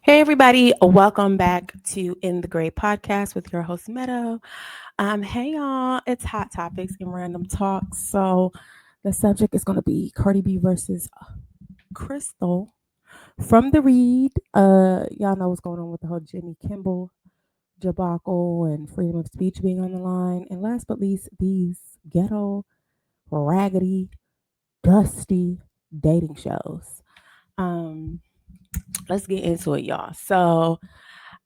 Hey, everybody. Welcome back to In the Gray podcast with your host, Meadow. Hey, y'all. It's Hot Topics and Random Talks. So, the subject is going to be Cardi B versus Krissle from the Read. Y'all know what's going on with the whole Jimmy Kimmel debacle and freedom of speech being on the line. And last but least, these ghetto, raggedy, dusty dating shows. Um, let's get into it, y'all. So,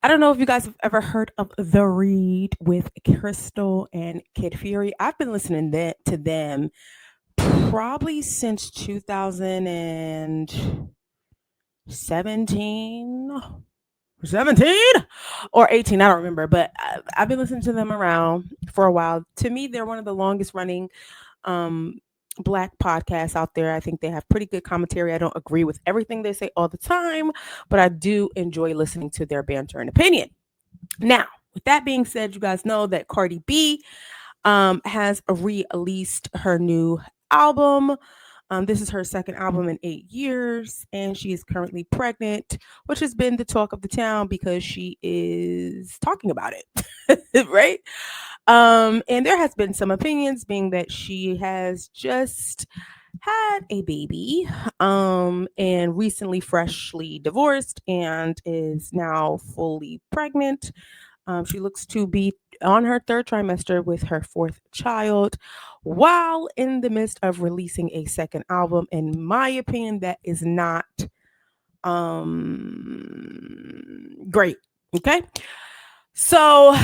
I don't know if you guys have ever heard of The Read with Krissle and Kid Fury. I've been listening to them probably since 2017 or 18. I don't remember, but I've been listening to them around for a while. To me, they're one of the longest running um, black podcasts out there. I think they have pretty good commentary. I don't agree with everything they say all the time, but I do enjoy listening to their banter and opinion. Now, with that being said, you guys know that Cardi B has released her new album. This is her second album in 8 years, and she is currently pregnant, which has been the talk of the town because she is talking about it, right? And there has been some opinions being that she has just had a baby and recently freshly divorced and is now fully pregnant. She looks to be on her third trimester with her fourth child while in the midst of releasing a second album. In my opinion, that is not great. Okay. So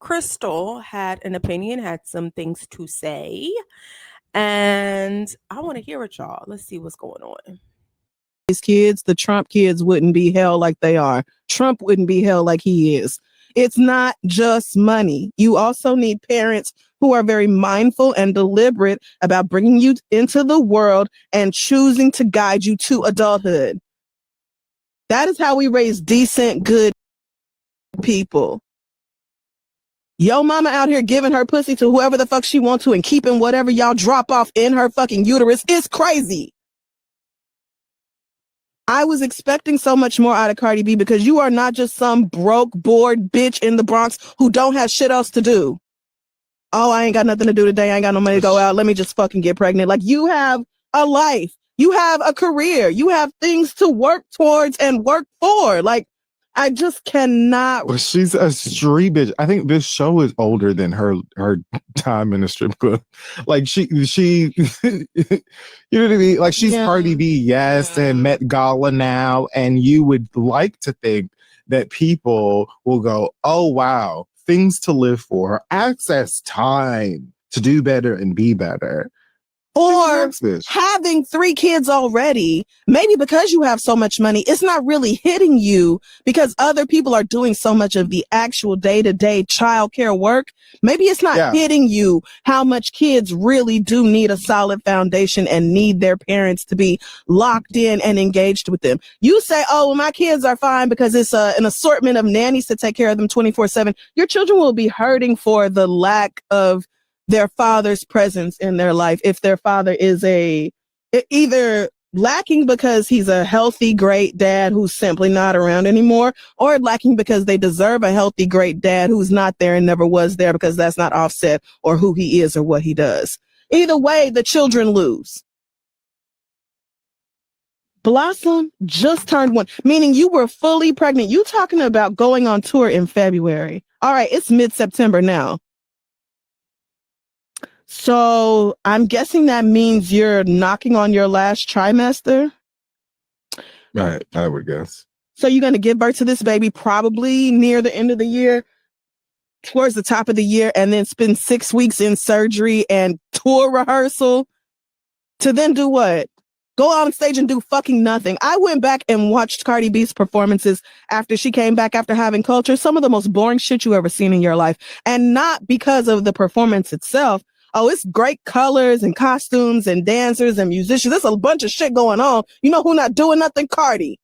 Krissle had an opinion, had some things to say, and I want to hear it, y'all. Let's see what's going on. These kids, the Trump kids wouldn't be held like they are. Trump wouldn't be held like he is. It's not just money. You also need parents who are very mindful and deliberate about bringing you into the world and choosing to guide you to adulthood. That is how we raise decent, good people. Yo mama out here giving her pussy to whoever the fuck she wants to and keeping whatever y'all drop off in her fucking uterus is crazy. I was expecting so much more out of Cardi B because you are not just some broke, bored bitch in the Bronx who don't have shit else to do. Oh, I ain't got nothing to do today. I ain't got no money to go out. Let me just fucking get pregnant. Like, you have a life. You have a career. You have things to work towards and work for. Like, I just cannot. Well, she's a street bitch. I think this show is older than her time in the strip club. Like you know what I mean? Like, she's Cardi B, yes, and Met Gala now, and you would like to think that people will go, oh wow, things to live for, access time to do better and be better. Or having 3 kids already, maybe because you have so much money, it's not really hitting you because other people are doing so much of the actual day-to-day childcare work. Maybe it's not hitting you how much kids really do need a solid foundation and need their parents to be locked in and engaged with them. You say, oh, well, my kids are fine because it's an assortment of nannies to take care of them 24/7. Your children will be hurting for the lack of their father's presence in their life. If their father is either lacking because he's a healthy, great dad who's simply not around anymore, or lacking because they deserve a healthy, great dad who's not there and never was there because that's not Offset or who he is or what he does. Either way, the children lose. Blossom just turned 1, meaning you were fully pregnant. You talking about going on tour in February. All right, it's mid-September now. So I'm guessing that means you're knocking on your last trimester. Right, I would guess. So you're going to give birth to this baby probably near the end of the year, towards the top of the year, and then spend 6 weeks in surgery and tour rehearsal to then do what? Go on stage and do fucking nothing. I went back and watched Cardi B's performances after she came back after having Culture. Some of the most boring shit you ever seen in your life. And not because of the performance itself. Oh, it's great colors and costumes and dancers and musicians. There's a bunch of shit going on. You know who not doing nothing? Cardi.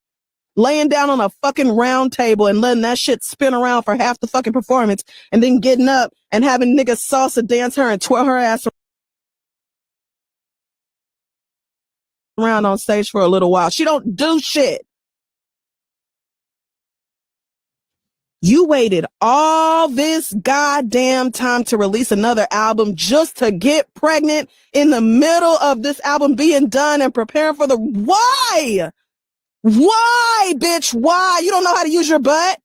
Laying down on a fucking round table and letting that shit spin around for half the fucking performance and then getting up and having niggas salsa dance her and twirl her ass around on stage for a little while. She don't do shit. You waited all this goddamn time to release another album just to get pregnant in the middle of this album being done and preparing for the... Why? Why, bitch? Why? You don't know how to use your butt?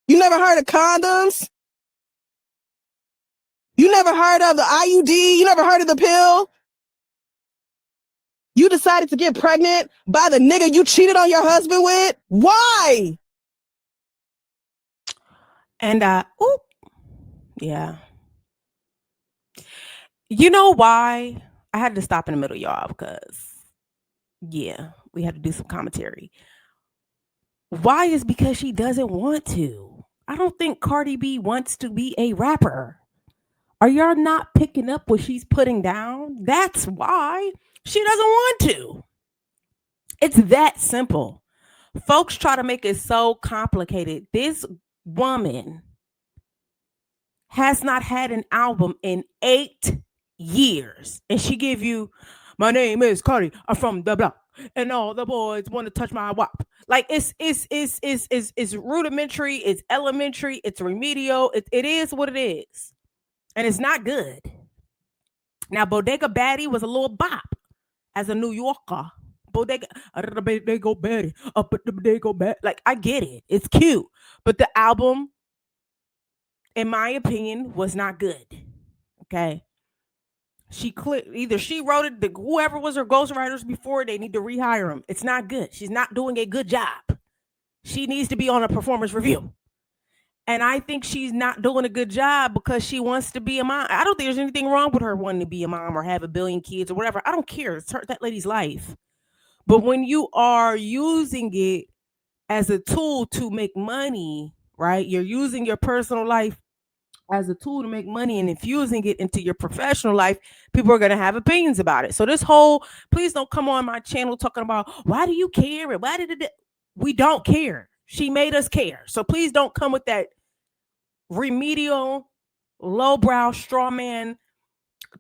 You never heard of condoms? You never heard of the IUD? You never heard of the pill? You decided to get pregnant by the nigga you cheated on your husband with? Why? And yeah. You know why? I had to stop in the middle, y'all, because yeah, we had to do some commentary. Why is because she doesn't want to. I don't think Cardi B wants to be a rapper. Are y'all not picking up what she's putting down? That's why she doesn't want to. It's that simple. Folks try to make it so complicated. This woman has not had an album in 8 years. And she give you, my name is Cardi, I'm from the block, and all the boys want to touch my wop. Like it's rudimentary, it's elementary, it's remedial, it is what it is. And it's not good. Now, Bodega Baddie was a little bop as a New Yorker. Bodega Baddie, up at the Bodega Baddie. Like, I get it. It's cute. But the album, in my opinion, was not good. Okay. Either she wrote it, whoever was her ghostwriters before, they need to rehire him. It's not good. She's not doing a good job. She needs to be on a performance review. And I think she's not doing a good job because she wants to be a mom. I don't think there's anything wrong with her wanting to be a mom or have a billion kids or whatever. I don't care. It's that lady's life. But when you are using it as a tool to make money, right? You're using your personal life as a tool to make money and infusing it into your professional life, people are going to have opinions about it. So this whole, please don't come on my channel talking about, why do you care? And why did it? We don't care. She made us care. So please don't come with that remedial, lowbrow, straw man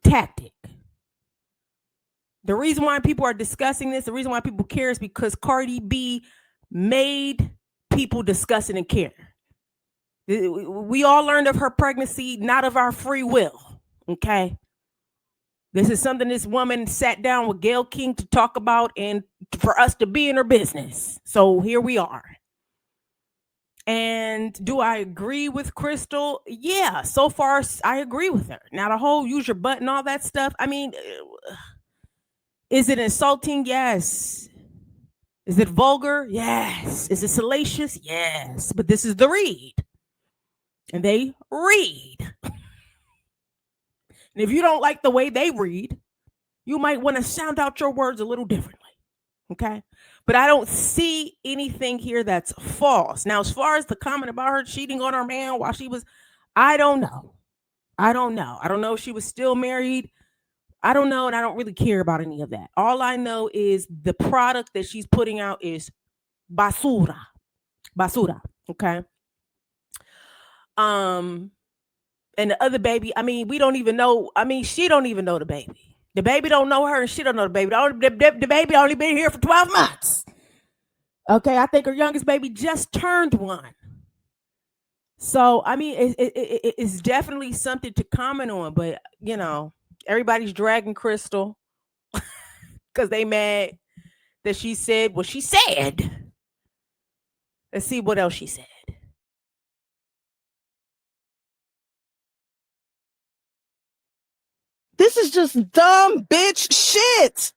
tactic. The reason why people are discussing this, the reason why people care is because Cardi B made people discuss it and care. We all learned of her pregnancy, not of our free will. Okay. This is something this woman sat down with Gayle King to talk about and for us to be in her business. So here we are. And do I agree with Krissle? Yeah, so far I agree with her. Now the whole use your butt and all that stuff. I mean, is it insulting? Yes. Is it vulgar? Yes. Is it salacious? Yes. But this is the read. And they read. And if you don't like the way they read, you might want to sound out your words a little differently. Okay. But I don't see anything here that's false. Now, as far as the comment about her cheating on her man while she was, I don't know. I don't know if she was still married. I don't know. And I don't really care about any of that. All I know is the product that she's putting out is basura. Basura. Okay. And the other baby, I mean, we don't even know. I mean, she don't even know the baby. The baby don't know her and she don't know the baby. The baby only been here for 12 months. Okay, I think her youngest baby just turned 1. So, I mean, it's definitely something to comment on. But, you know, everybody's dragging Krissle because they mad that she said what she said. Let's see what else she said. This is just dumb bitch shit.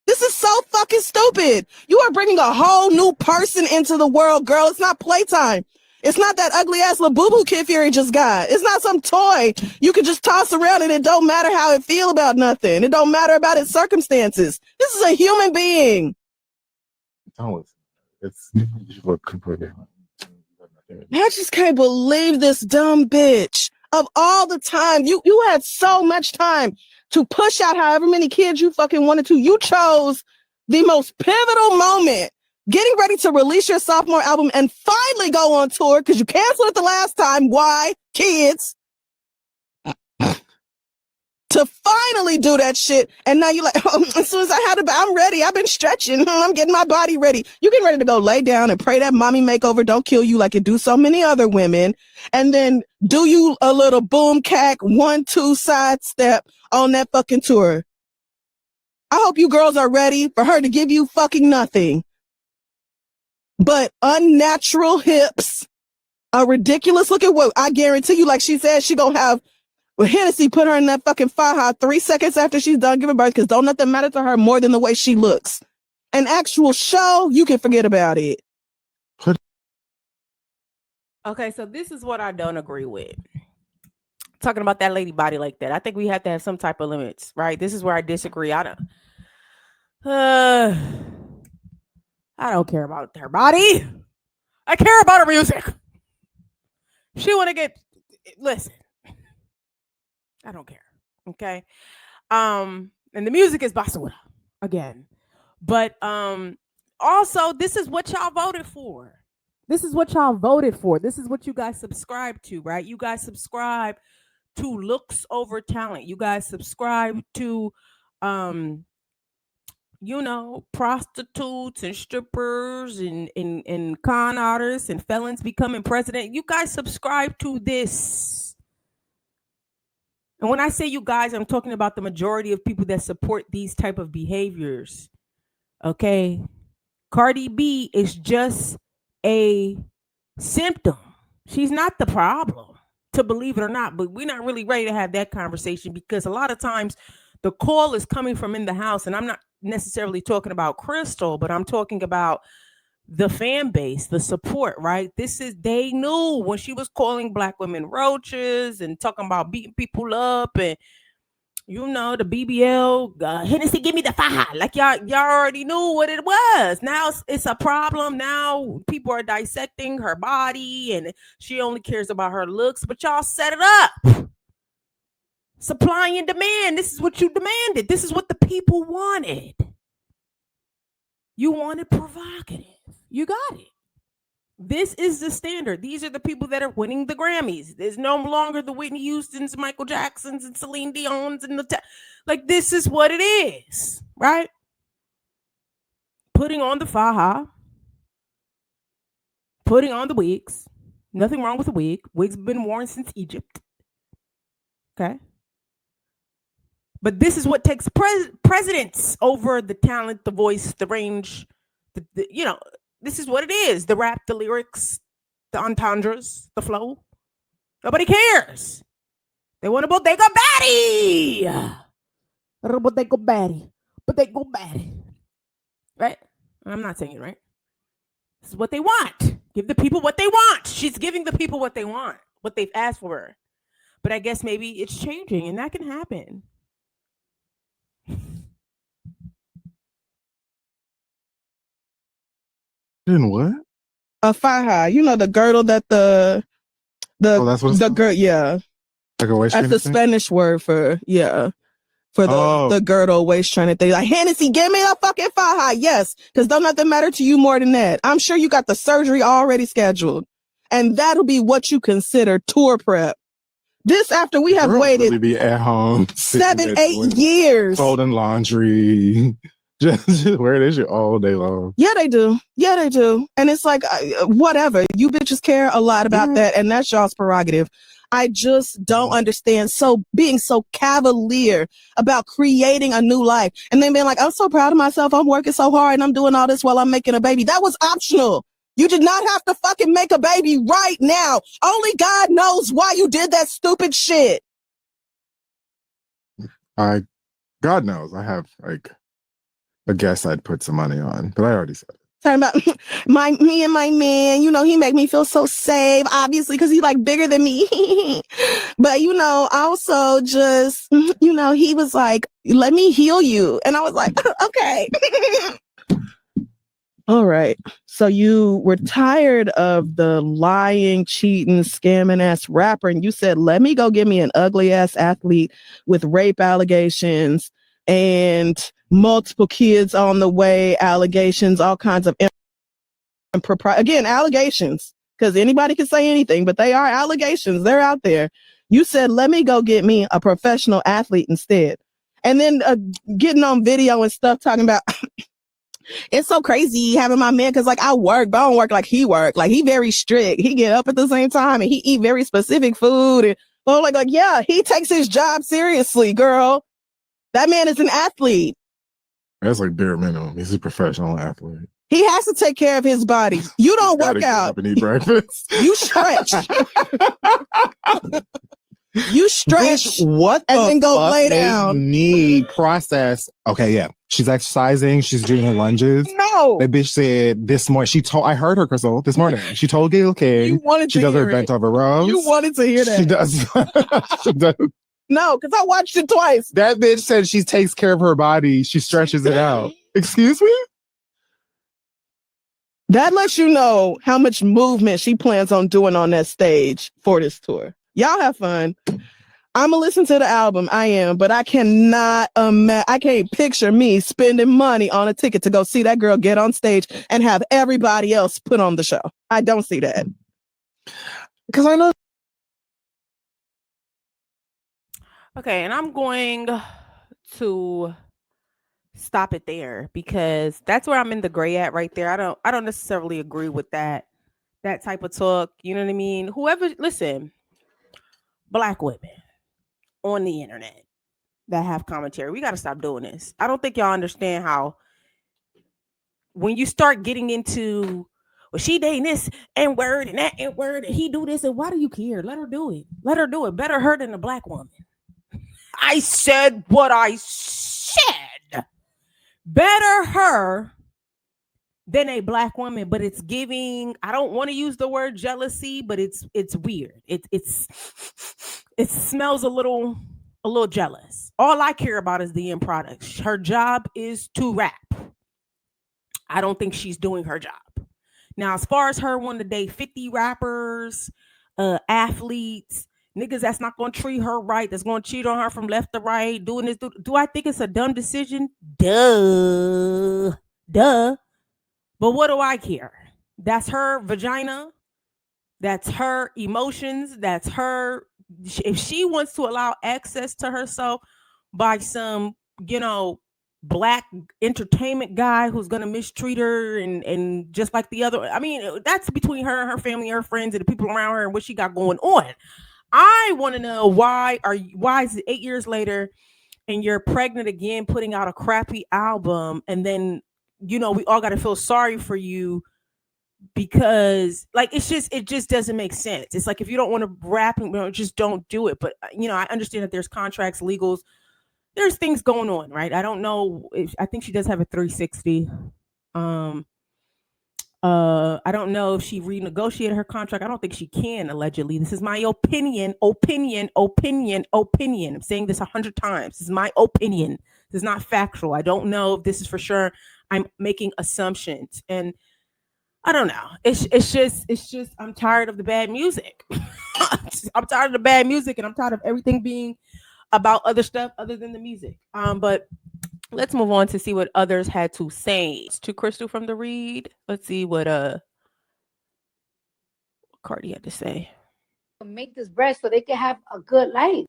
This is so fucking stupid. You are bringing a whole new person into the world, girl. It's not playtime. It's not that ugly ass Labubu Kid Fury just got. It's not some toy you can just toss around and it don't matter how it feel about nothing. It don't matter about its circumstances. This is a human being. It's completely. I just can't believe this dumb bitch. Of all the time, you had so much time to push out however many kids you fucking wanted to. You chose the most pivotal moment, getting ready to release your sophomore album and finally go on tour because you canceled it the last time. Why? Kids. To to finally do that shit. And now you're like, oh, as soon as I'm ready. I've been stretching. I'm getting my body ready. You getting ready to go lay down and pray that mommy makeover don't kill you like it do so many other women. And then do you a little boom cack 1-2 sidestep on that fucking tour. I hope you girls are ready for her to give you fucking nothing but unnatural hips, a ridiculous looking what I guarantee you, like she said, she gonna have Hennessy put her in that fucking faja 3 seconds after she's done giving birth, because don't nothing matter to her more than the way she looks. An actual show, you can forget about it. Okay, so this is what I don't agree with. Talking about that lady body like that. I think we have to have some type of limits, right? This is where I disagree. I don't care about her body. I care about her music. She want to listen. I don't care. Okay. And the music is basura again. But also this is what y'all voted for. This is what y'all voted for. This is what you guys subscribe to, right? You guys subscribe to looks over talent. You guys subscribe to prostitutes and strippers and con artists and felons becoming president. You guys subscribe to this. And when I say you guys, I'm talking about the majority of people that support these type of behaviors. Okay. Cardi B is just a symptom. She's not the problem, to believe it or not, but we're not really ready to have that conversation, because a lot of times the call is coming from in the house, and I'm not necessarily talking about Krissle, but I'm talking about the fan base, the support, right? They knew when she was calling black women roaches and talking about beating people up and, the BBL, Hennessy, give me the faja. Like y'all already knew what it was. Now it's a problem. Now people are dissecting her body and she only cares about her looks, but y'all set it up. Supply and demand. This is what you demanded. This is what the people wanted. You wanted provocative. You got it. This is the standard. These are the people that are winning the Grammys. There's no longer the Whitney Houstons, Michael Jacksons, and Celine Dion's, and this is what it is, right? Putting on the faja, putting on the wigs. Nothing wrong with a wig. Wigs have been worn since Egypt. Okay. But this is what takes precedence over the talent, the voice, the range, this is what it is. The rap, the lyrics, the entendres, the flow. Nobody cares. They want a bodega baddie. A bodega baddie. Bodega baddie. Right? I'm not saying it right. This is what they want. Give the people what they want. She's giving the people what they want, what they've asked for. But I guess maybe it's changing, and that can happen. In what? A faja. The girdle that the that's what the girdle, yeah. Like a waist trainer. That's the Spanish word for the girdle waist trainer thing. Like, Hennessy, give me a fucking faja. Yes, because don't nothing matter to you more than that. I'm sure you got the surgery already scheduled, and that'll be what you consider tour prep. This after we have waited really be at home 7-8 years folding laundry. Just wear this shit all day long. Yeah, they do. And it's like, whatever. You bitches care a lot about that, and that's y'all's prerogative. I just don't understand being so cavalier about creating a new life. And then being like, I'm so proud of myself. I'm working so hard and I'm doing all this while I'm making a baby. That was optional. You did not have to fucking make a baby right now. Only God knows why you did that stupid shit. God knows. I have a guess I'd put some money on, but I already said it. Talking about me and my man, he make me feel so safe, obviously, because he's bigger than me. But, also just, he was like, let me heal you. And I was like, okay. All right. So you were tired of the lying, cheating, scamming ass rapper. And you said, let me go get me an ugly ass athlete with rape allegations and multiple kids on the way, allegations, all kinds of again, allegations, because anybody can say anything, but they are allegations. They're out there. You said, let me go get me a professional athlete instead. And then getting on video and stuff talking about it's so crazy having my man because like I work, but I don't work like he work. Like he very strict. He get up at the same time and he eat very specific food. And like yeah, he takes his job seriously, girl. That man is an athlete. That's like bare minimum. He's a professional athlete. He has to take care of his body. You don't work out. And eat breakfast. You stretch. You stretch. Bitch, what and the then go fuck lay down. Me process. Okay, yeah. She's exercising. She's doing her lunges. No. That bitch said this morning. I heard her, Krissle, this morning. She told Gayle King she does her bent over rows. You wanted to hear that. She does. She does. No, because I watched it twice. That bitch said she takes care of her body. She stretches it out. Excuse me? That lets you know how much movement she plans on doing on that stage for this tour. Y'all have fun. I'm gonna listen to the album. I am, but I cannot I can't picture me spending money on a ticket to go see that girl get on stage and have everybody else put on the show. I don't see that. Because I know. Okay, and I'm going to stop it there because that's where I'm in the gray at right there. I don't necessarily agree with that type of talk. You know what I mean? Listen, Black women on the internet that have commentary, we got to stop doing this. I don't think y'all understand how when you start getting into, well, she dating this N word and that N word and he do this, and why do you care? Let her do it. Let her do it. Better her than a Black woman. I said what I said. Better her than a Black woman, but it's giving, I don't want to use the word jealousy, but it's weird. It smells a little jealous. All I care about is the end product. Her job is to rap. I don't think she's doing her job. Now, as far as her wanting to date 50 rappers, athletes, niggas that's not going to treat her right, that's going to cheat on her from left to right, doing this. Do I think it's a dumb decision? Duh. But what do I care? That's her vagina. That's her emotions. That's her. If she wants to allow access to herself by some, Black entertainment guy who's going to mistreat her and just like the other, I mean, that's between her and her family, her friends, and the people around her and what she got going on. I want to know why is it 8 years later and you're pregnant again, putting out a crappy album, and then we all got to feel sorry for you because like it just doesn't make sense. It's like if you don't want to rap, just don't do it. But I understand that there's contracts, legals, there's things going on, right? I don't know I think she does have a 360. I don't know if she renegotiated her contract. I don't think she can, allegedly. This is my opinion. I'm saying this 100 times. This is my opinion. This is not factual. I don't know if this is for sure. I'm making assumptions. And I don't know. It's just I'm tired of the bad music. I'm tired of the bad music, and I'm tired of everything being about other stuff other than the music. But let's move on to see what others had to say. To Krissle from the read. Let's see what Cardi had to say. Make this bread so they can have a good life.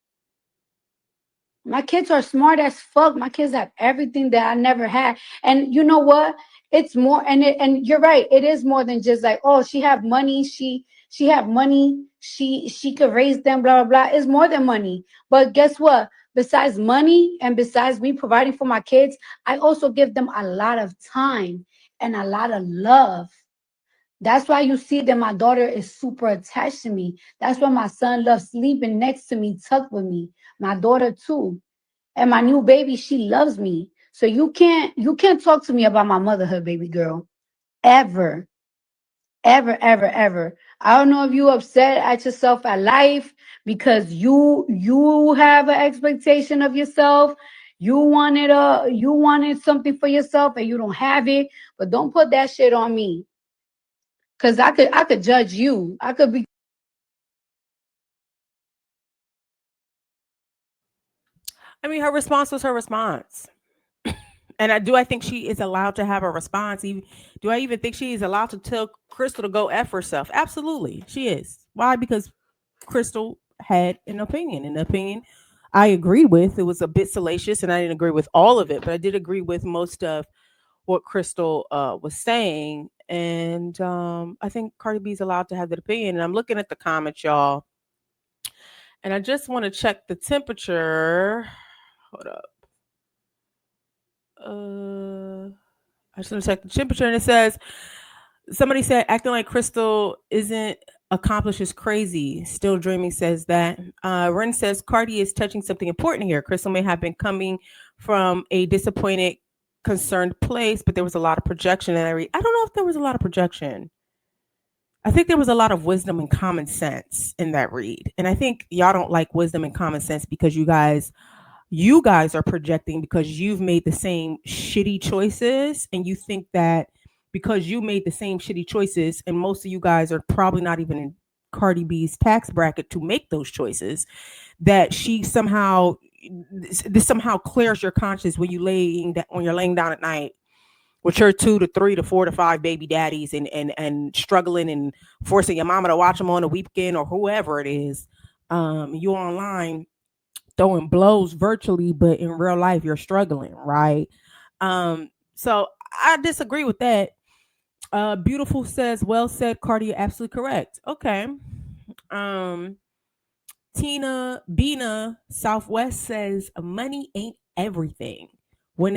My kids are smart as fuck. My kids have everything that I never had. And you know what? It's more, and you're right. It is more than just like, oh, she have money. She have money. She could raise them, blah, blah, blah. It's more than money. But guess what? Besides money and besides me providing for my kids, I also give them a lot of time and a lot of love. That's why you see that my daughter is super attached to me. That's why my son loves sleeping next to me, tucked with me. My daughter too. And my new baby, she loves me. So you can't talk to me about my motherhood, baby girl. Ever. Ever, ever, ever. I don't know if you upset at yourself at life because you have an expectation of yourself. You wanted something for yourself and you don't have it. But don't put that shit on me. Cause I could judge you. I could be. I mean, her response was her response. And I think she is allowed to have a response. Do I even think she is allowed to tell Krissle to go F herself? Absolutely, she is. Why? Because Krissle had an opinion. An opinion I agreed with. It was a bit salacious, and I didn't agree with all of it, but I did agree with most of what Krissle was saying. And I think Cardi B is allowed to have that opinion. And I'm looking at the comments, y'all, and I just want to check the temperature. Hold up. I just want to check the temperature, and it says somebody said acting like Krissle isn't accomplished is crazy. Still dreaming says that. Ren says Cardi is touching something important here. Krissle may have been coming from a disappointed, concerned place, but there was a lot of projection. And I don't know if there was a lot of projection. I think there was a lot of wisdom and common sense in that read. And I think y'all don't like wisdom and common sense because you guys are projecting because you've made the same shitty choices, and you think that because you made the same shitty choices, and most of you guys are probably not even in Cardi B's tax bracket to make those choices, that she somehow this somehow clears your conscience when you're laying down at night with your 2 to 3 to 4 to 5 baby daddies, and struggling and forcing your mama to watch them on the weekend or whoever it is. You online throwing blows virtually, but in real life you're struggling, right? So I disagree with that. Beautiful says, well said, Cardi, you're absolutely correct. Okay. Um, Tina Bina Southwest says money ain't everything. When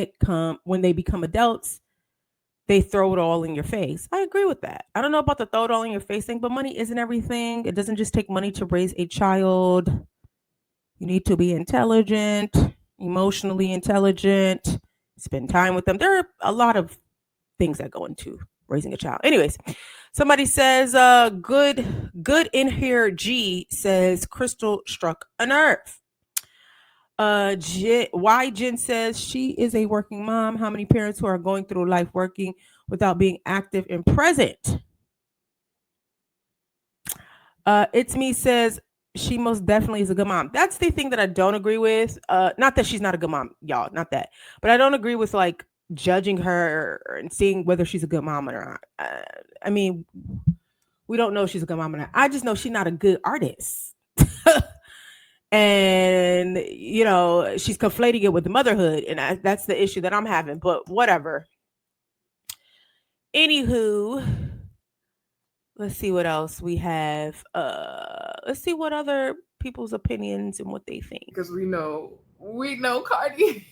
they become adults, they throw it all in your face. I agree with that. I don't know about the throw it all in your face thing, but money isn't everything. It doesn't just take money to raise a child. You need to be intelligent, emotionally intelligent, spend time with them. There are a lot of things that go into raising a child. Anyways, somebody says, good in here. G says Krissle struck a nerve. Y Jen says she is a working mom. How many parents who are going through life working without being active and present? It's me says she most definitely is a good mom. That's the thing that I don't agree with. Not that she's not a good mom, y'all, not that, but I don't agree with like judging her and seeing whether she's a good mom or not. I mean, we don't know if she's a good mom or not. I just know she's not a good artist. And she's conflating it with motherhood, and that's the issue that I'm having. But whatever. Anywho, let's see what else we have. Let's see what other people's opinions and what they think. Because we know Cardi.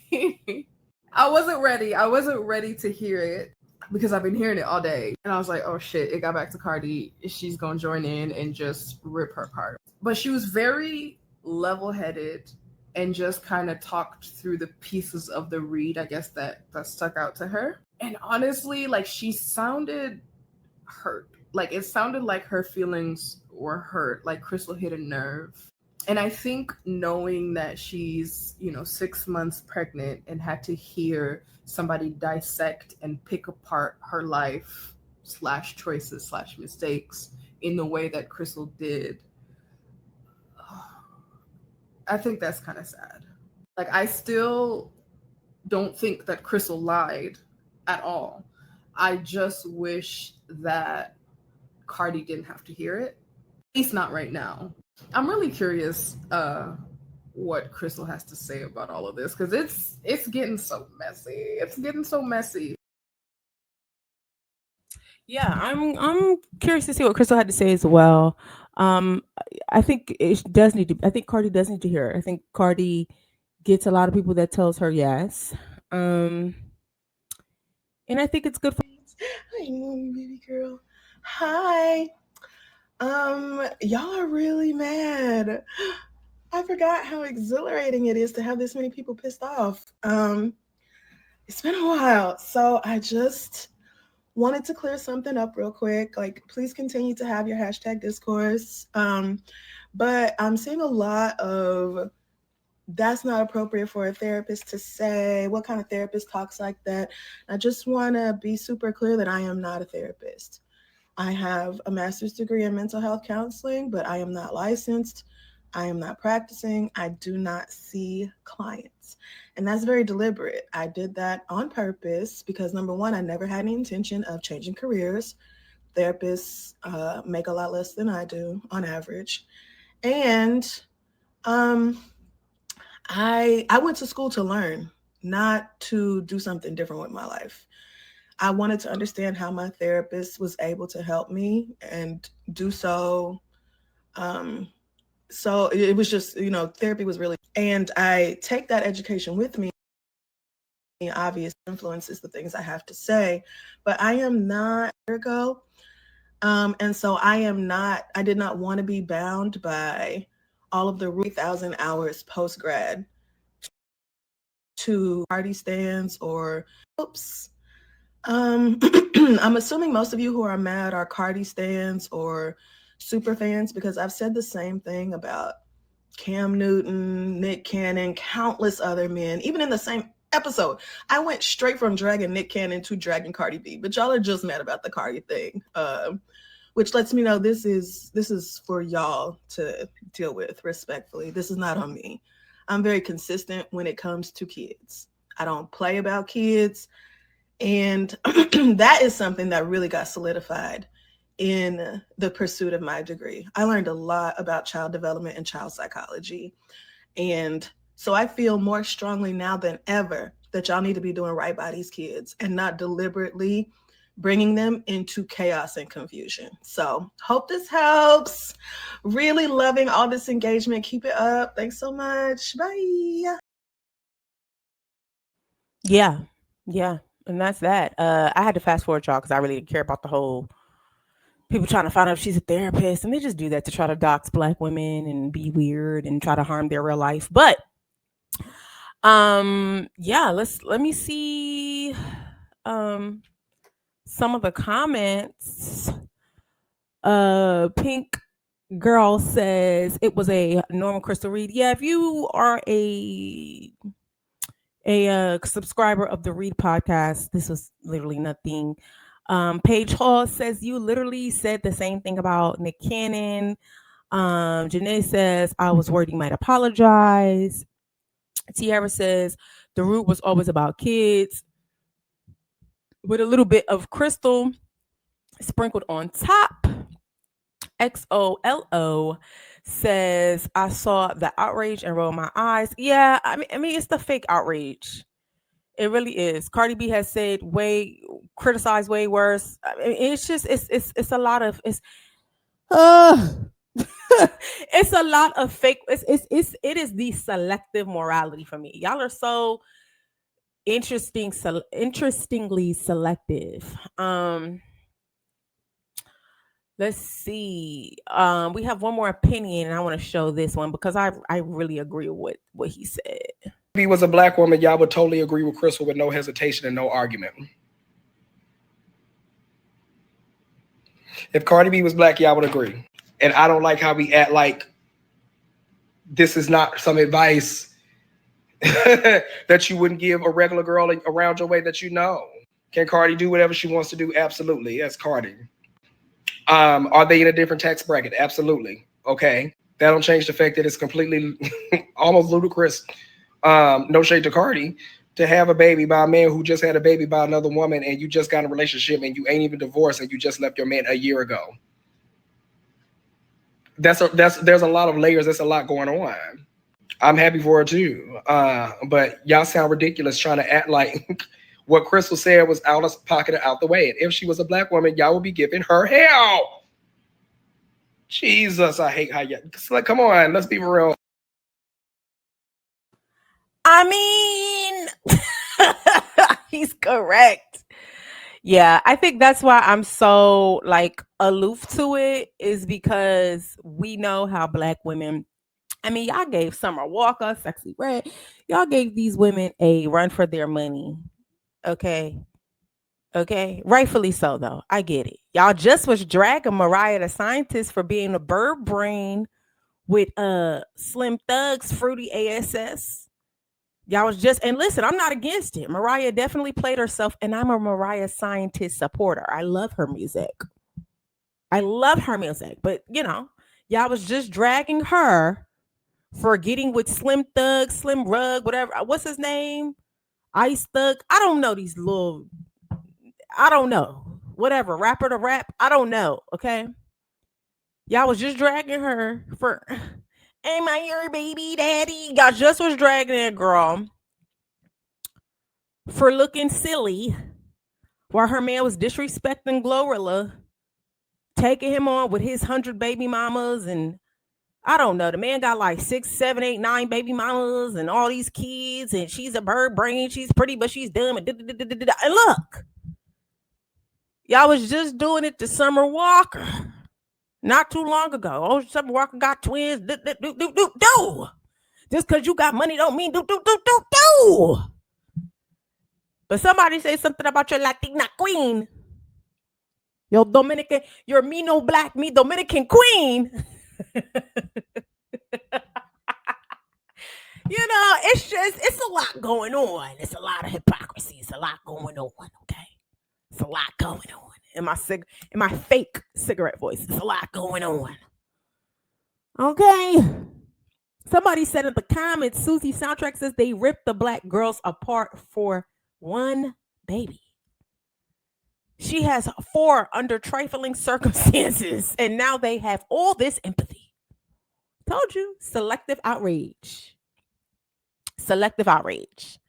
I wasn't ready to hear it because I've been hearing it all day. And I was like, oh shit, it got back to Cardi. She's gonna join in and just rip her apart. But she was very level-headed and just kind of talked through the pieces of the read, I guess, that stuck out to her. And honestly, like, she sounded hurt. Like, it sounded like her feelings were hurt, like Krissle hit a nerve. And I think knowing that she's, 6 months pregnant and had to hear somebody dissect and pick apart her life / choices / mistakes in the way that Krissle did, I think that's kind of sad. Like, I still don't think that Krissle lied at all. I just wish that Cardi didn't have to hear it. At least not right now. I'm really curious what Krissle has to say about all of this, because it's getting so messy. Yeah, I'm curious to see what Krissle had to say as well. I think it does need to. I think Cardi does need to hear it. I think Cardi gets a lot of people that tells her yes, and I think it's good for. Hi, mommy, baby girl. Hi. Y'all are really mad. I forgot how exhilarating it is to have this many people pissed off. It's been a while, so I just wanted to clear something up real quick. Like, please continue to have your hashtag discourse. But I'm seeing a lot of that's not appropriate for a therapist to say. What kind of therapist talks like that? I just want to be super clear that I am not a therapist. I have a master's degree in mental health counseling, but I am not licensed. I am not practicing. I do not see clients. And that's very deliberate. I did that on purpose because, number one, I never had any intention of changing careers. Therapists make a lot less than I do on average. And I went to school to learn, not to do something different with my life. I wanted to understand how my therapist was able to help me and do so. Um, so it was just, therapy was really, and I take that education with me. Obvious influences the things I have to say, but I am not Virgo. And so I did not want to be bound by all of the 3,000 hours post grad to party stands or oops. I'm assuming most of you who are mad are Cardi stands or super fans because I've said the same thing about Cam Newton, Nick Cannon, countless other men, even in the same episode. I went straight from dragging Nick Cannon to dragging Cardi B, but y'all are just mad about the Cardi thing, which lets me know this is for y'all to deal with respectfully. This is not on me. I'm very consistent when it comes to kids. I don't play about kids. And that is something that really got solidified in the pursuit of my degree. I learned a lot about child development and child psychology. And so I feel more strongly now than ever that y'all need to be doing right by these kids and not deliberately bringing them into chaos and confusion. So hope this helps. Really loving all this engagement. Keep it up. Thanks so much. Bye. Yeah. Yeah. And that's that. I had to fast forward y'all because I really didn't care about the whole people trying to find out if she's a therapist, and they just do that to try to dox black women and be weird and try to harm their real life. But yeah, let me see some of the comments. Pink Girl says it was a normal Krissle read. Yeah, if you are a subscriber of the Read podcast, this was literally nothing. Paige Hall says you literally said the same thing about Nick Cannon. Janae says I was worried he might apologize. Tiara says the root was always about kids with a little bit of Krissle sprinkled on top. XOLO says I saw the outrage and rolled my eyes. Yeah, I mean it's the fake outrage. It really is. Cardi B has said way criticized way worse. I mean, it's just it's a lot of uh it's a lot of fake. It is the selective morality for me. Y'all are so interestingly selective. Let's see. We have one more opinion, and I want to show this one because I really agree with what he said. If he was a black woman, y'all would totally agree with Krissle with no hesitation and no argument. If Cardi B was black, y'all would agree. And I don't like how we act like this is not some advice that you wouldn't give a regular girl around your way that you know. Can Cardi do whatever she wants to do? Absolutely. That's Cardi. Are they in a different tax bracket? Absolutely. Okay. That don't change the fact that it's completely almost ludicrous. No shade to Cardi, to have a baby by a man who just had a baby by another woman and you just got in a relationship and you ain't even divorced and you just left your man a year ago. There's a lot of layers. There's a lot going on. I'm happy for her too. But y'all sound ridiculous trying to act like what Krissle said was out of pocket or out the way. And if she was a black woman, y'all would be giving her hell. Jesus, I hate how you like. Come on, let's be real. I mean, he's correct. Yeah, I think that's why I'm so like aloof to it, is because we know how black women. I mean, y'all gave Summer Walker, Sexy Red, y'all gave these women a run for their money. Okay. Okay. Rightfully so, though. I get it. Y'all just was dragging Mariah the Scientist for being a bird brain with Slim Thug's Fruity ASS. Y'all was just, and listen, I'm not against it. Mariah definitely played herself, and I'm a Mariah Scientist supporter. I love her music. But y'all was just dragging her for getting with Slim Thug, Slim Rug, whatever. What's his name? Ice Thug. I don't know these little. I don't know. Whatever. Rapper to rap. I don't know. Okay. Y'all was just dragging her for, am I your baby daddy? Y'all just was dragging that girl for looking silly while her man was disrespecting Glorilla, taking him on with his 100 baby mamas. And I don't know, the man got like 6, 7, 8, 9 baby mamas and all these kids, and she's a bird brain, she's pretty, but she's dumb. And look, y'all was just doing it to Summer Walker not too long ago. Oh, Summer Walker got twins. Do. Just because you got money don't mean do. But somebody say something about your Latina queen. Your Dominican, your me no black, me Dominican queen. It's a lot going on. It's a lot of hypocrisy. It's a lot going on. Okay. It's a lot going on. In my fake cigarette voice. It's a lot going on. Okay. Somebody said in the comments, Susie Soundtrack says they ripped the black girls apart for one baby. She has 4 under trifling circumstances, and now they have all this empathy. Told you, selective outrage. Selective outrage.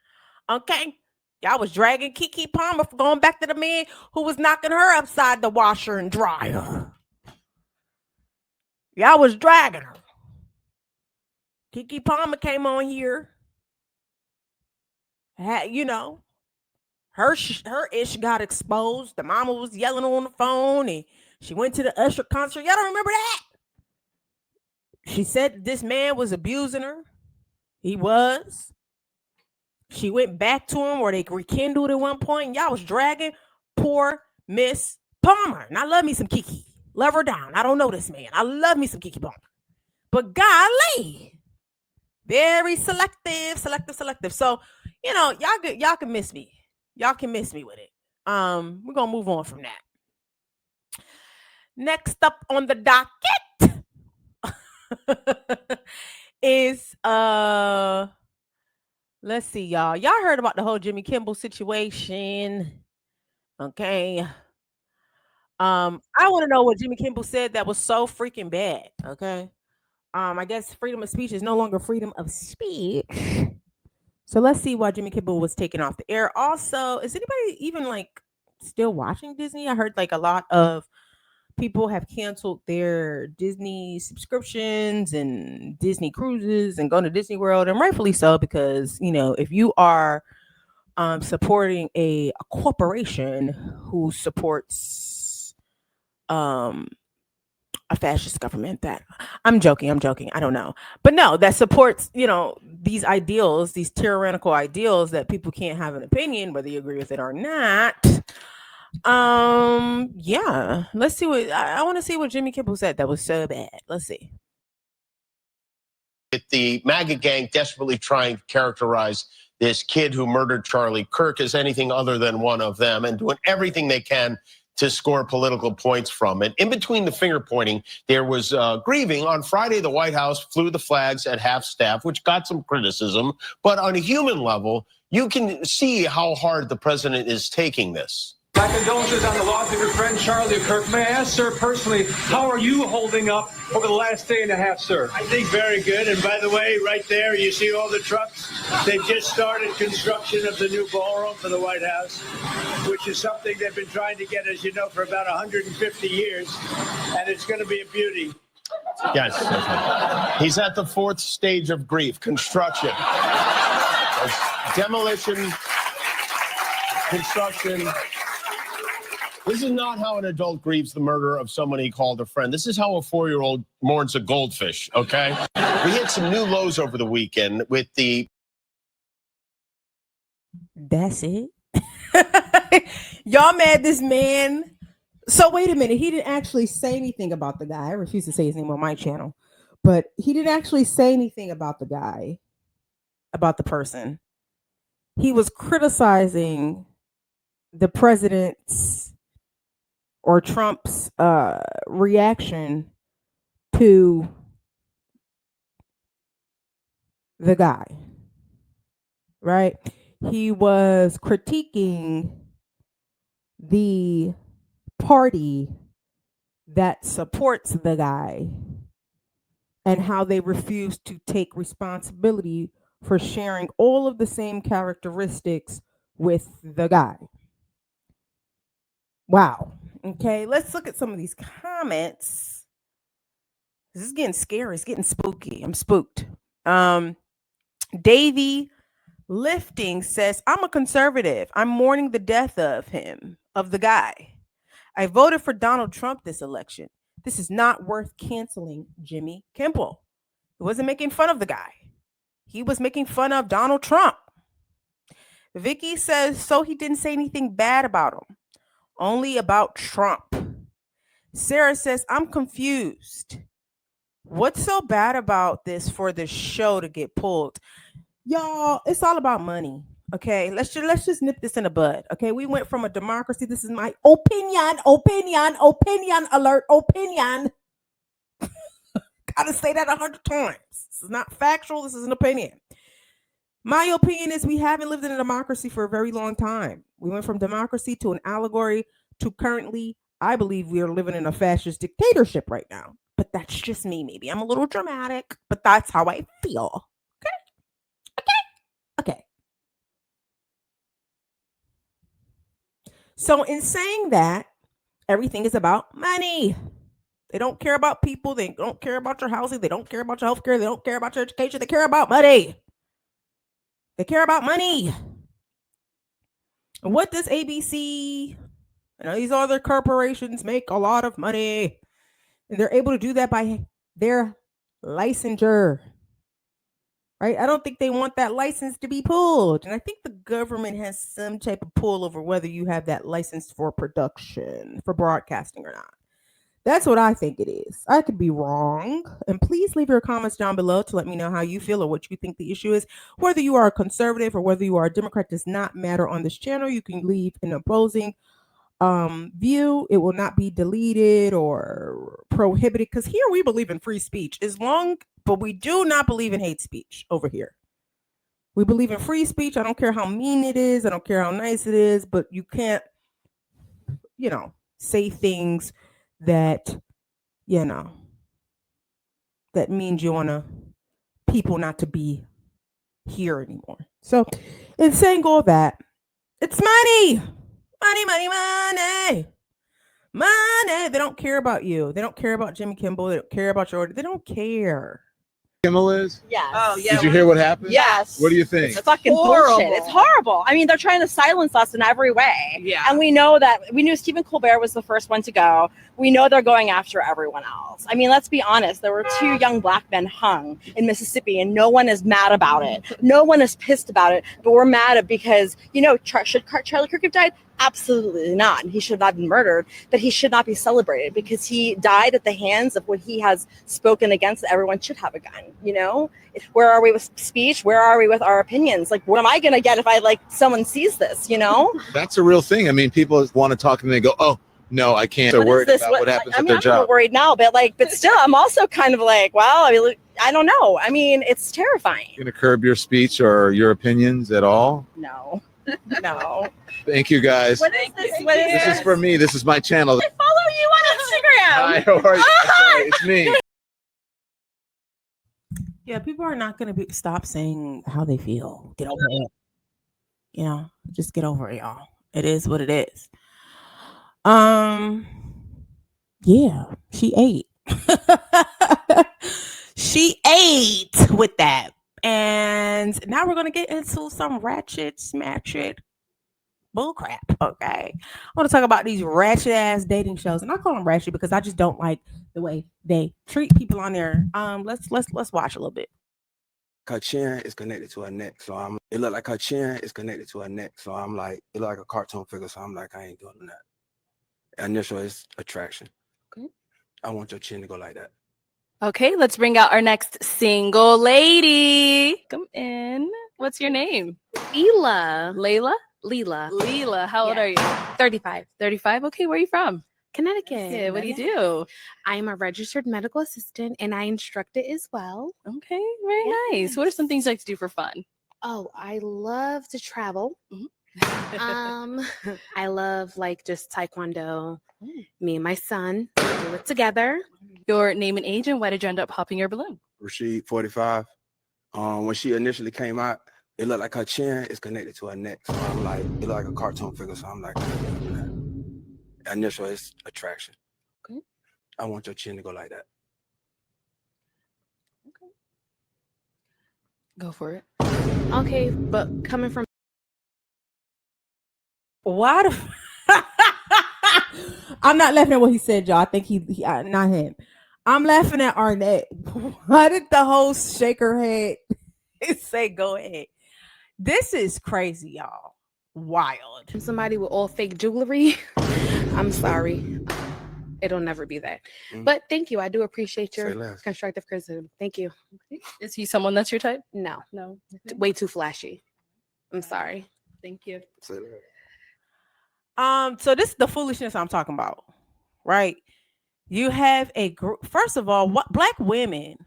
Okay. Y'all was dragging Keke Palmer for going back to the man who was knocking her upside the washer and dryer. Y'all was dragging her. Keke Palmer came on here. Her ish got exposed. The mama was yelling on the phone, and she went to the Usher concert. Y'all don't remember that? She said this man was abusing her. He was. She went back to him, or they rekindled at one point. And y'all was dragging poor Miss Palmer. And I love me some Keke. Love her down. I don't know this man. I love me some Keke Palmer. But golly, very selective. So, y'all can miss me. Y'all can miss me with it. We're gonna move on from that. Next up on the docket is let's see, y'all. Y'all heard about the whole Jimmy Kimmel situation. Okay. I want to know what Jimmy Kimmel said that was so freaking bad. Okay. I guess freedom of speech is no longer freedom of speech. So let's see why Jimmy Kimmel was taken off the air. Also, is anybody even like still watching Disney? I heard like a lot of people have canceled their Disney subscriptions and Disney cruises and going to Disney World, and rightfully so, because if you are supporting a corporation who supports a fascist government, that I'm joking, I don't know, but no, that supports these ideals, these tyrannical ideals that people can't have an opinion whether you agree with it or not. Yeah, let's see what I want to see what Jimmy Kimmel said that was so bad. Let's see. With the MAGA gang desperately trying to characterize this kid who murdered Charlie Kirk as anything other than one of them, and doing everything they can to score political points from it. In between the finger pointing, there was grieving. On Friday, the White House flew the flags at half staff, which got some criticism. But on a human level, you can see how hard the president is taking this. My condolences on the loss of your friend Charlie Kirk. May I ask, sir, personally, how are you holding up over the last day and a half, sir? I think very good. And by the way, right there, you see all the trucks? They've just started construction of the new ballroom for the White House, which is something they've been trying to get, as you know, for about 150 years. And it's going to be a beauty. Yes. He's at the 4th stage of grief, construction. Demolition, construction. This is not how an adult grieves the murder of someone he called a friend. This is how a 4-year-old mourns a goldfish, okay? We hit some new lows over the weekend with the... That's it? Y'all mad this man? So wait a minute. He didn't actually say anything about the guy. I refuse to say his name on my channel. But he didn't actually say anything about the guy, about the person. He was criticizing the president's or Trump's reaction to the guy, right? He was critiquing the party that supports the guy and how they refuse to take responsibility for sharing all of the same characteristics with the guy. Wow. Okay, let's look at some of these comments. This is getting scary. It's getting spooky. I'm spooked. Davy Lifting says, I'm a conservative. I'm mourning the death of him, of the guy. I voted for Donald Trump this election. This is not worth canceling Jimmy Kimmel. He wasn't making fun of the guy. He was making fun of Donald Trump. Vicky says, so he didn't say anything bad about him, only about Trump. Sarah says, I'm confused. What's so bad about this for the show to get pulled? Y'all, it's all about money. Okay, let's just nip this in the bud. Okay, we went from a democracy. This is my opinion alert, opinion. Gotta say that 100 times. This is not factual. This is an opinion. My opinion is we haven't lived in a democracy for a very long time. We went from democracy to an allegory to currently, I believe we are living in a fascist dictatorship right now. But that's just me. Maybe I'm a little dramatic, but that's how I feel. Okay. So in saying that, everything is about money. They don't care about people. They don't care about your housing. They don't care about your healthcare. They don't care about your education. They care about money. They care about money. And what does ABC and these other corporations make a lot of money? And they're able to do that by their licensure. Right? I don't think they want that license to be pulled. And I think the government has some type of pull over whether you have that license for production, for broadcasting or not. That's what I think it is. I could be wrong. And please leave your comments down below to let me know how you feel or what you think the issue is. Whether you are a conservative or whether you are a Democrat does not matter on this channel. You can leave an opposing view. It will not be deleted or prohibited because here we believe in free speech but we do not believe in hate speech over here. We believe in free speech. I don't care how mean it is. I don't care how nice it is, but you can't, say things that, that means you want people not to be here anymore. So in saying all that, it's money. Money. They don't care about you. They don't care about Jimmy Kimmel. They don't care about your order. They don't care. Kimmel is? Yes. Oh, yeah. Did you hear what happened? Yes. What do you think? It's fucking bullshit. It's horrible. I mean, they're trying to silence us in every way. Yeah. And we knew Stephen Colbert was the first one to go. We know they're going after everyone else. I mean, let's be honest. There were 2 young black men hung in Mississippi and no one is mad about it. No one is pissed about it, but we're mad because, should Charlie Kirk have died? Absolutely not. He should not have been murdered, but he should not be celebrated because he died at the hands of what he has spoken against. Everyone should have a gun, Where are we with speech? Where are we with our opinions? Like, what am I going to get if someone sees this, That's a real thing. I mean, people want to talk and they go, oh, no, I can't. They're worried about what happens with their job. I'm worried now, but still, I'm also kind of like, well, I don't know. I mean, it's terrifying. You're going to curb your speech or your opinions at all? No. No. Thank you, guys. What is this? This is for me. This is my channel. I follow you on Instagram. Hi, how are you? Sorry, it's me. Yeah, people are not going to stop saying how they feel. Get over it. Just get over it, y'all. It is what it is. Yeah, she ate. She ate with that. And now we're going to get into some ratchet, smatchet bullcrap, okay? I want to talk about these ratchet ass dating shows. And I call them ratchet because I just don't like the way they treat people on there. Let's watch a little bit. Her chin is connected to her neck. So it looked like her chin is connected to her neck. So I'm like, it looked like a cartoon figure. So I'm like, I ain't doing that. Initial is attraction. Okay. I want your chin to go like that. Okay, let's bring out our next single lady. Come in. What's your name? Ela. Layla? Leela. Leela. How old are you? 35. 35. Okay, where are you from? Connecticut. Yeah, what do you do? I'm a registered medical assistant and I instruct it as well. Okay, very nice. What are some things you like to do for fun? Oh, I love to travel. I love like just taekwondo. Me and my son do it together. Your name and age, and why did you end up popping your balloon? Rashid, 45. When she initially came out, it looked like her chin is connected to her neck. So I'm like, it looked like a cartoon figure. So I'm like, I ain't doing that. Initial is attraction. Okay. I want your chin to go like that. Go for it. Okay, but coming from Why the I'm not laughing at what he said, y'all. I think he not him. I'm laughing at Arnett. Why did the host shake her head and say, go ahead? This is crazy, y'all. Wild. somebody with all fake jewelry, I'm sorry. It'll never be that. But thank you. I do appreciate your constructive criticism. Thank you. Is he someone that's your type? No. No. Okay. Way too flashy. I'm sorry. Thank you. So this is the foolishness I'm talking about, right? You have a group. First of all, what black women,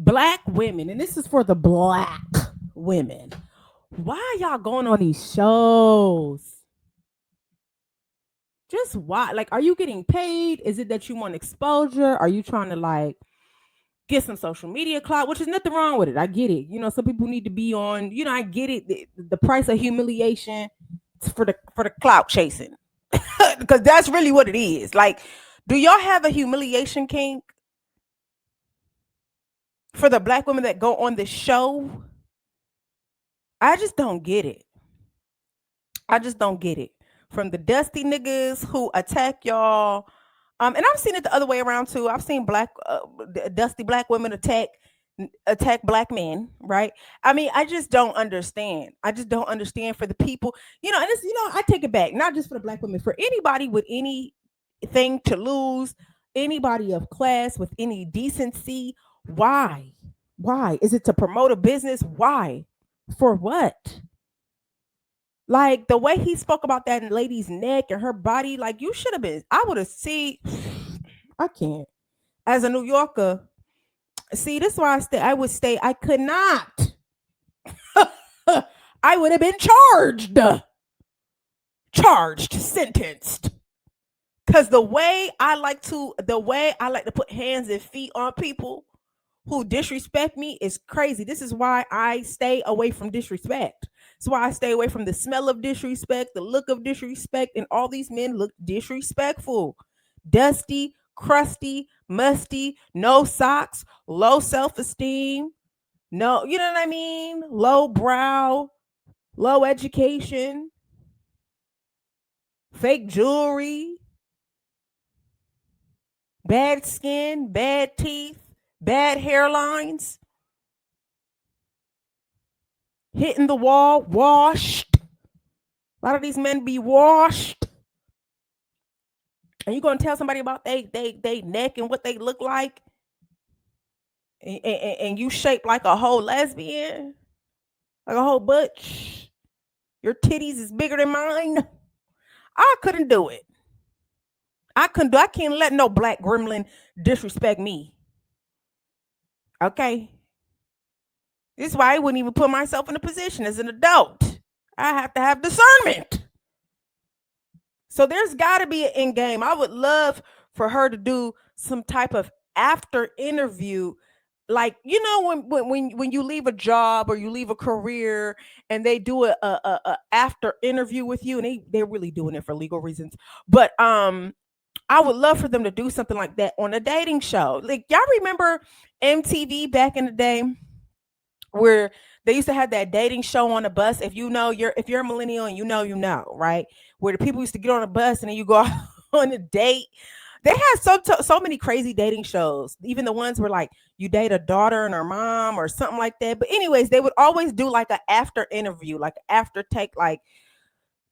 and this is for the black women. Why y'all going on these shows? Just why? Like, are you getting paid? Is it that you want exposure? Are you trying to like get some social media clout? Which is nothing wrong with it. I get it. You know, some people need to be on. You know, I get it. The price of humiliation for the clout chasing, because that's really what it is. Like, do y'all have a humiliation kink for the black women that go on the show? I just don't get it. I just don't get it. From the dusty niggas who attack y'all. And I've seen it the other way around too. I've seen dusty black women attack black men, right? I mean, I just don't understand. I just don't understand for the people, you know, and it's, you know, I take it back, not just for the black women, for anybody with anything to lose, anybody of class with any decency. Why? Why? Is it to promote a business? Why? For what? Like the way he spoke about that lady's neck and her body, like you should have been. I would have seen. I can't. As a New Yorker, see, this is why I would stay. I could not. I would have been sentenced. Because the way I like to put hands and feet on people who disrespect me is crazy. This is why I stay away from disrespect. That's why I stay away from the smell of disrespect, the look of disrespect, and all these men look disrespectful. Dusty, crusty, musty, no socks, low self-esteem, no, you know what I mean? Low brow, low education, fake jewelry, bad skin, bad teeth, bad hairlines, hitting the wall, washed. A lot of these men be washed. And you gonna tell somebody about they neck and what they look like, and you shaped like a whole lesbian, like a whole butch. Your titties is bigger than mine. I couldn't do it. I can't let no black gremlin disrespect me. Okay. This is why I wouldn't even put myself in a position as an adult. I have to have discernment. So there's got to be an end game. I would love for her to do some type of after interview, like, you know, when you leave a job or you leave a career and they do a after interview with you, and they're really doing it for legal reasons. But I would love for them to do something like that on a dating show. Like, y'all remember MTV back in the day, where they used to have that dating show on the bus. If you're a millennial and you know, right? Where the people used to get on a bus and then you go on a date. They had so many crazy dating shows. Even the ones where like you date a daughter and her mom or something like that. But anyways, they would always do like an after interview, like after take, like,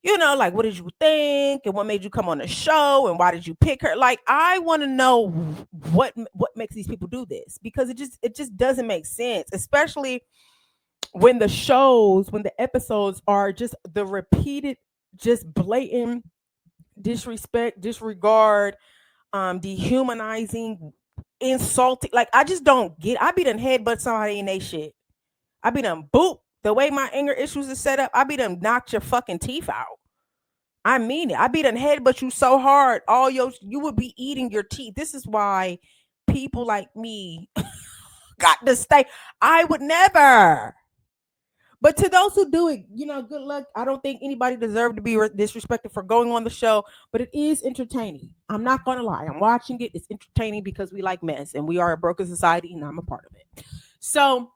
you know, like, what did you think and what made you come on the show and why did you pick her? Like, I want to know what makes these people do this, because it just doesn't make sense, especially when the episodes are just the repeated, just blatant disrespect, disregard, dehumanizing, insulting. Like, I just don't get. I be done headbutt somebody in they shit. I be done boop The way my anger issues is set up, I be done knocked your fucking teeth out. I mean it. I be done headbutt you so hard, you would be eating your teeth. This is why people like me got to stay. I would never. But to those who do it, good luck. I don't think anybody deserved to be disrespected for going on the show, but it is entertaining. I'm not going to lie. I'm watching it. It's entertaining because we like mess and we are a broken society and I'm a part of it. So,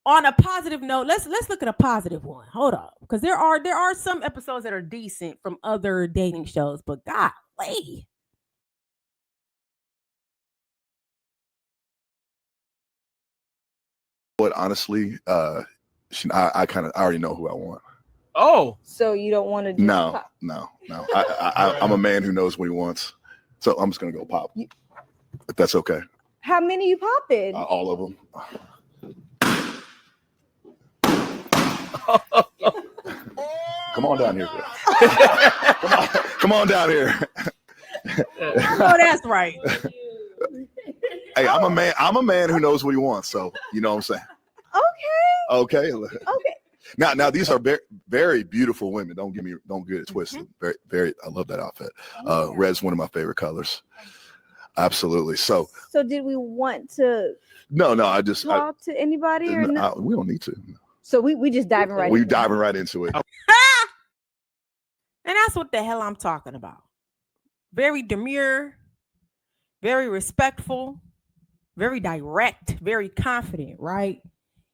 on a positive note, let's look at a positive one. Hold up. Because there are some episodes that are decent from other dating shows, but golly. But honestly, I already know who I want. Oh, so you don't want to do no. I'm a man who knows what he wants, so I'm just gonna go pop. If that's okay. How many you popping? All of them. Come on down here. Come on down here. Oh, that's right. Hey, I'm a man who knows what he wants, so you know what I'm saying. Okay. Now these are very, very beautiful women. Don't get it twisted. Very, very. I love that outfit. Red's one of my favorite colors. Absolutely. So did we want to? No. I just talk to anybody or no? We don't need to. So we just diving right. We diving right into it. And that's what the hell I'm talking about. Very demure, very respectful, very direct, very confident, right?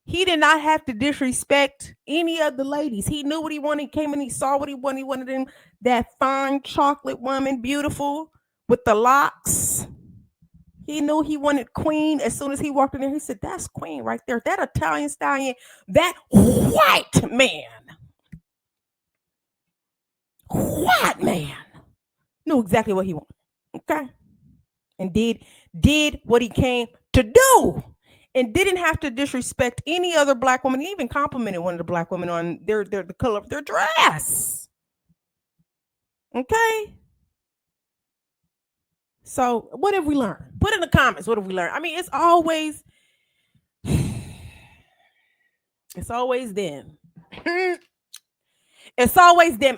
He did not have to disrespect any of the ladies. He knew what he wanted. He came and he saw what he wanted. He wanted him, that fine chocolate woman, beautiful with the locks. He knew he wanted Queen. As soon as he walked in there, he said, that's Queen right there. That Italian stallion, that white man knew exactly what he wanted. Okay. And did what he came to do. And didn't have to disrespect any other black woman. He even complimented one of the black women on the color of their dress. Okay. So what have we learned? Put in the comments. What have we learned? I mean, it's always them. It's always them.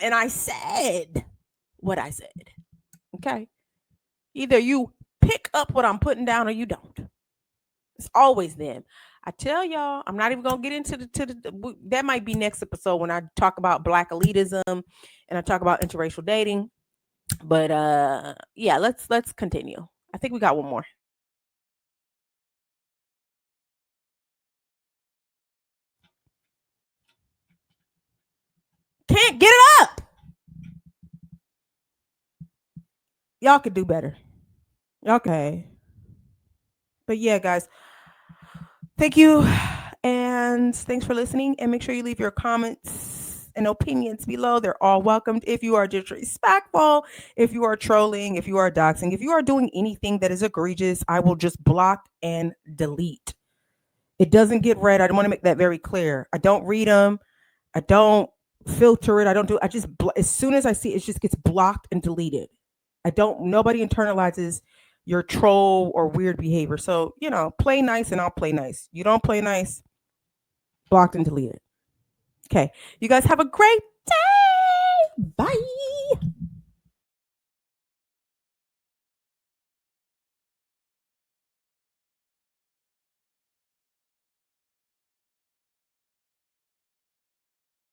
And I said what I said. Okay. Either you pick up what I'm putting down or you don't. It's always them. I tell y'all, I'm not even gonna get into that might be next episode when I talk about black elitism and I talk about interracial dating. But yeah, let's continue. I think we got one more. Can't get it up. Y'all could do better. Okay. But yeah, guys. Thank you. And thanks for listening. And make sure you leave your comments and opinions below. They're all welcomed. If you are disrespectful, if you are trolling, if you are doxing, if you are doing anything that is egregious, I will just block and delete. It doesn't get read. I want to make that very clear. I don't read them. I don't filter it. I just, as soon as I see it, it just gets blocked and deleted. Nobody internalizes your troll or weird behavior. So, play nice and I'll play nice. You don't play nice, blocked and deleted. Okay. You guys have a great day. Bye.